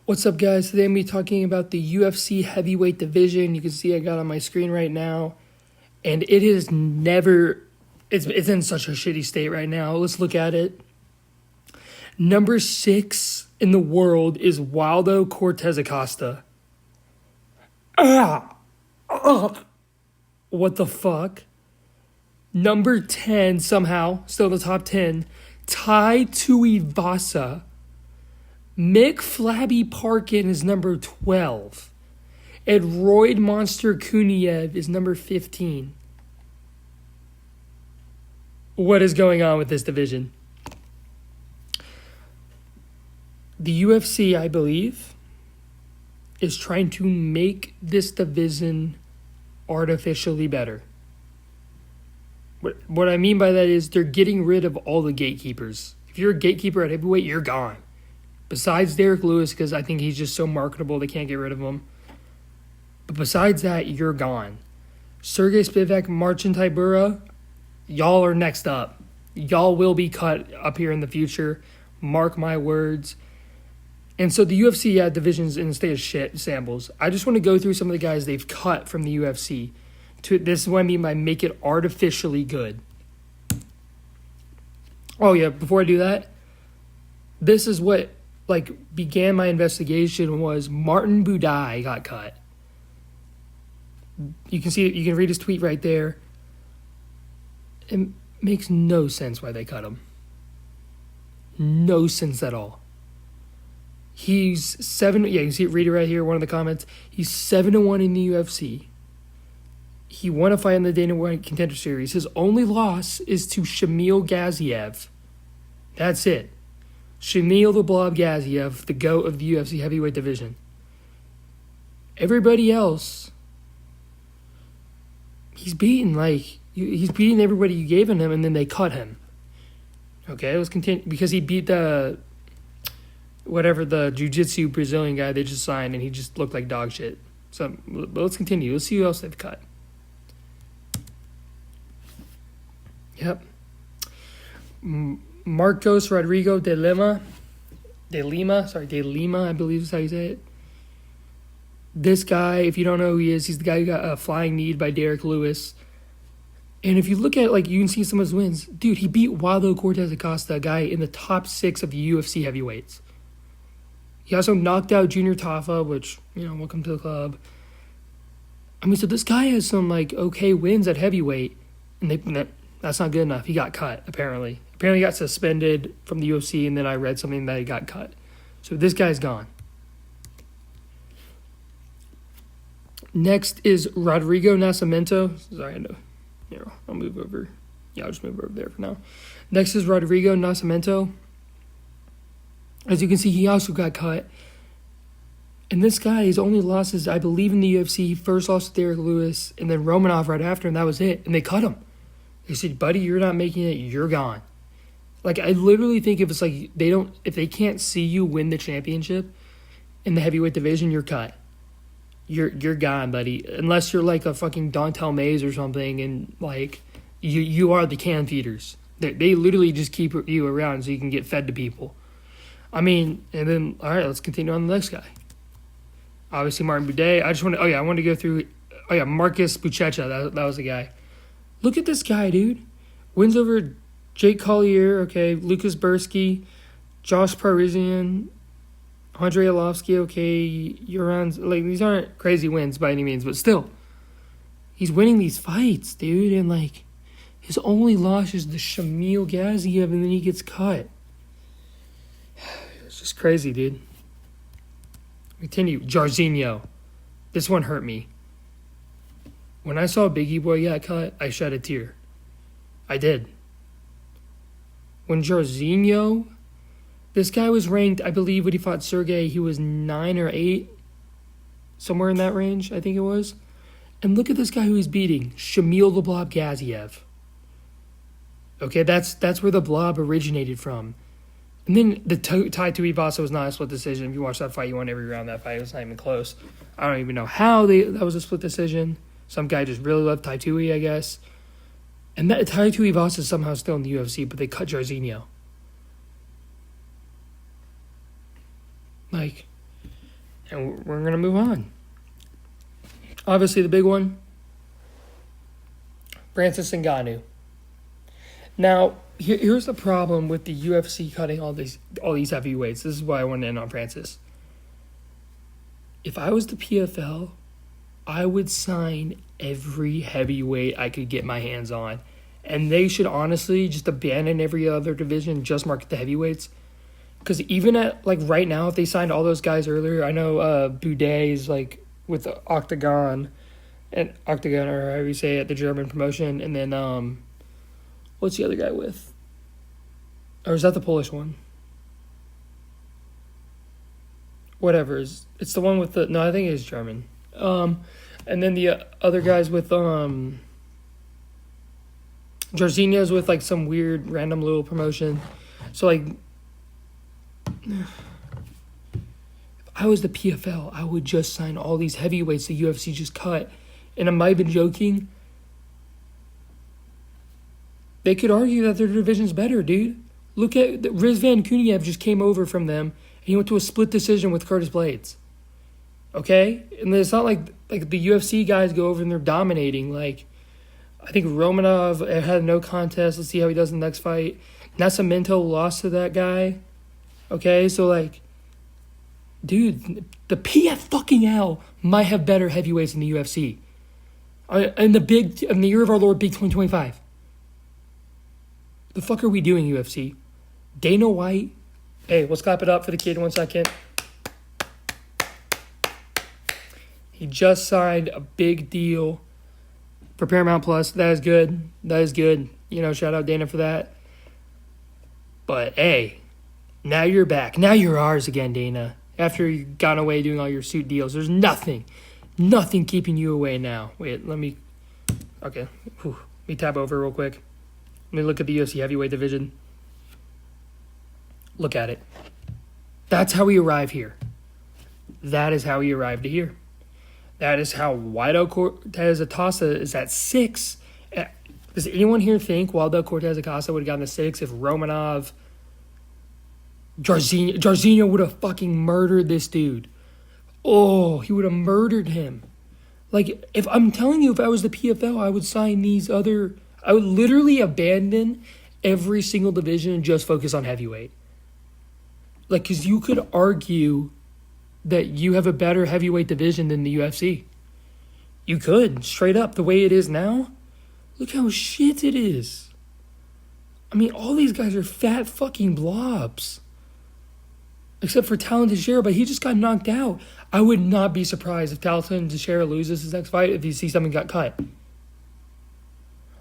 What's up, guys? Today I'm going to be talking about the UFC Heavyweight division. You can see I got on my screen right now. And it is never... It's in such a shitty state right now. Let's look at it. Number 6 in the world is Waldo Cortez Acosta. What the fuck? Number 10, somehow, still in the top 10, Tai Tuivasa. Mick Flabby Parkin is number 12. And Royd Monster Kuniev is number 15. What is going on with this division? The UFC, I believe, is trying to make this division artificially better. What I mean by that is they're getting rid of all the gatekeepers. If you're a gatekeeper at heavyweight, you're gone. Besides Derek Lewis, because I think he's just so marketable, they can't get rid of him. But besides that, you're gone. Sergey Spivak, Marcin Tybura, y'all are next up. Y'all will be cut up here in the future. Mark my words. And so the UFC division's in a state of shit, shambles. I just want to go through some of the guys they've cut from the UFC. This is what I mean by make it artificially good. Oh yeah, before I do that, this is what began my investigation was Martin Buday got cut. You can read his tweet right there. It makes no sense why they cut him. No sense at all. He's 7. Yeah, you can see it. Read it right here. One of the comments. He's 7-1 in the UFC. He won a fight in the Dana White Contender Series. His only loss is to Shamil Gaziev. That's it. Shamil the Blob Gaziev, the GOAT of the UFC Heavyweight division. Everybody else, he's beaten he's beating everybody you gave him, and then they cut him. Okay, let's continue because he beat the jiu-jitsu Brazilian guy they just signed, and he just looked like dog shit. So, but let's continue. Let's see who else they've cut. Yep. Marcos Rodrigo de Lima, I believe is how you say it. This guy, if you don't know who he is, he's the guy who got a flying knee by Derek Lewis. And if you look at you can see some of his wins. Dude, he beat Waldo Cortez Acosta, a guy in the top 6 of the UFC heavyweights. He also knocked out Junior Tafa, which, welcome to the club. I mean, so this guy has some, okay wins at heavyweight, and that's not good enough. He got cut, apparently. Apparently he got suspended from the UFC, and then I read something that he got cut. So this guy's gone. Next is Rodrigo Nascimento. Sorry, I know. I'll move over. Yeah, I'll just move over there for now. Next is Rodrigo Nascimento. As you can see, he also got cut. And this guy, his only losses, I believe, in the UFC, he first lost to Derek Lewis, and then Romanov right after, and that was it. And they cut him. They said, buddy, you're not making it, you're gone. I literally think if it's if they can't see you win the championship in the heavyweight division, you're cut. You're gone, buddy. Unless you're a fucking Dontel Mays or something, and you are the can feeders. They literally just keep you around so you can get fed to people. I mean, and then all right, let's continue on the next guy. Obviously, Martin Buday. I wanted to go through. Oh yeah, Marcus Buchecha. That was the guy. Look at this guy, dude. Wins over Jake Collier, okay, Lucas Bursky, Josh Parisian, Andre Arlovsky, okay, these aren't crazy wins by any means, but still, he's winning these fights, dude, and his only loss is to Shamil Gaziev, and then he gets cut. It's just crazy, dude. Continue. Jairzinho. This one hurt me. When I saw Biggie Boy get cut, I shed a tear. I did. When Jairzinho, this guy was ranked, I believe when he fought Sergey, he was 9 or 8. Somewhere in that range, I think it was. And look at this guy who he's beating. Shamil the Blob Gaziev. Okay, that's where the Blob originated from. And then the Tai Tuivasa was not a split decision. If you watch that fight, you won every round of that fight. It was not even close. I don't even know how that was a split decision. Some guy just really loved Tai Tui, I guess. And that Tai Tuivasa is somehow still in the UFC, but they cut Jairzinho. And we're going to move on. Obviously, the big one, Francis Ngannou. Now, here's the problem with the UFC cutting all these heavyweights. This is why I want to end on Francis. If I was the PFL, I would sign every heavyweight I could get my hands on. And they should honestly just abandon every other division, just market the heavyweights. Because even at, like, right now, if they signed all those guys earlier, I know Boudet is, like, with the Octagon, or however you say it, the German promotion. And then, what's the other guy with? Or is that the Polish one? Whatever. It's the one with the... No, I think it is German. And then the other guys with... Jairzinho's with, like, some weird random little promotion. So, like... If I was the PFL, I would just sign all these heavyweights the UFC just cut. And I might have been joking. They could argue that their division's better, dude. Look at... Rizvan Kuniev just came over from them, and he went to a split decision with Curtis Blades. Okay? And it's not like the UFC guys go over and they're dominating. Like, I think Romanov had no contest. Let's see how he does in the next fight. Nascimento lost to that guy. Okay, so, like, dude, the PFL might have better heavyweights in the UFC. In the year of our Lord, Big 2025. The fuck are we doing, UFC? Dana White. Hey, let's clap it up for the kid 1 second. He just signed a big deal for Paramount Plus. That is good. That is good. You know, shout out Dana for that. But, hey, now you're back. Now you're ours again, Dana. After you've gone away doing all your suit deals, there's nothing keeping you away now. Wait, let me tab over real quick. Let me look at the UFC Heavyweight division. Look at it. That's how we arrive here. That is how we arrived to here. That is how Waldo Cortez Acosta is at 6. Does anyone here think Waldo Cortez Acosta would have gotten the 6 if Romanov, Jairzinho would have fucking murdered this dude? Oh, he would have murdered him. Like, if I'm telling you, if I was the PFL, I would sign these other... I would literally abandon every single division and just focus on heavyweight. Like, because you could argue that you have a better heavyweight division than the UFC. You could, straight up. The way it is now, look how shit it is. I mean, all these guys are fat fucking blobs. Except for Talon Teixeira, but he just got knocked out. I would not be surprised if Talon Teixeira loses his next fight if you see something got cut.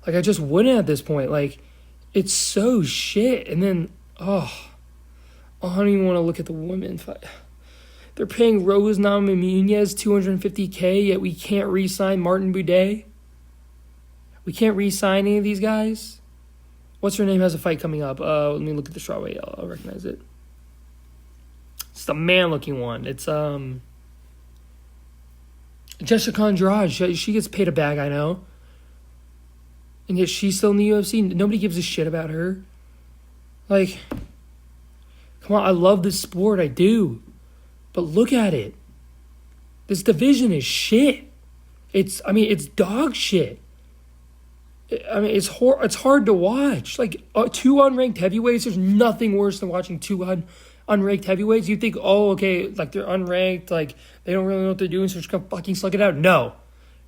Like, I just wouldn't at this point. Like, it's so shit. And then, I don't even want to look at the women fight. They're paying Rose Namajunas $250K, yet we can't re-sign Martin Boudet. We can't re-sign any of these guys. What's her name has a fight coming up? Let me look at the strawweight. I'll recognize it. It's the man-looking one. It's Jessica Andrade. She gets paid a bag, I know. And yet she's still in the UFC. Nobody gives a shit about her. Like, come on, I love this sport. I do. But look at it. This division is shit. It's dog shit. I mean, it's hard to watch. Like, 2 unranked heavyweights, there's nothing worse than watching 2 unranked heavyweights. You think, like, they're unranked, like, they don't really know what they're doing, so they're just gonna fucking slug it out. No.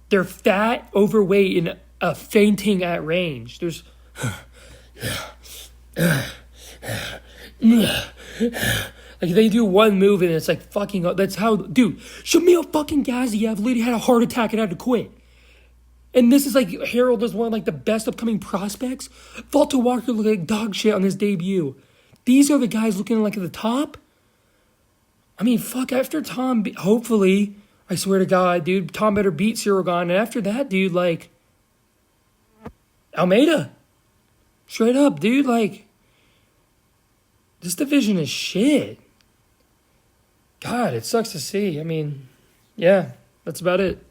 They're fat, overweight, and fainting at range. There's... Like, they do one move and it's like fucking up. That's how... Dude, Shamil fucking Gaziev literally had a heart attack and had to quit. And this is like... Harold is one of, like, the best upcoming prospects. Walter Walker looked like dog shit on his debut. These are the guys looking like at the top. I mean, fuck, after Tom... Hopefully, I swear to God, dude, Tom better beat Cyril Gane. And after that, dude, like... Almeida. Straight up, dude, like... This division is shit. God, it sucks to see. I mean, yeah, that's about it.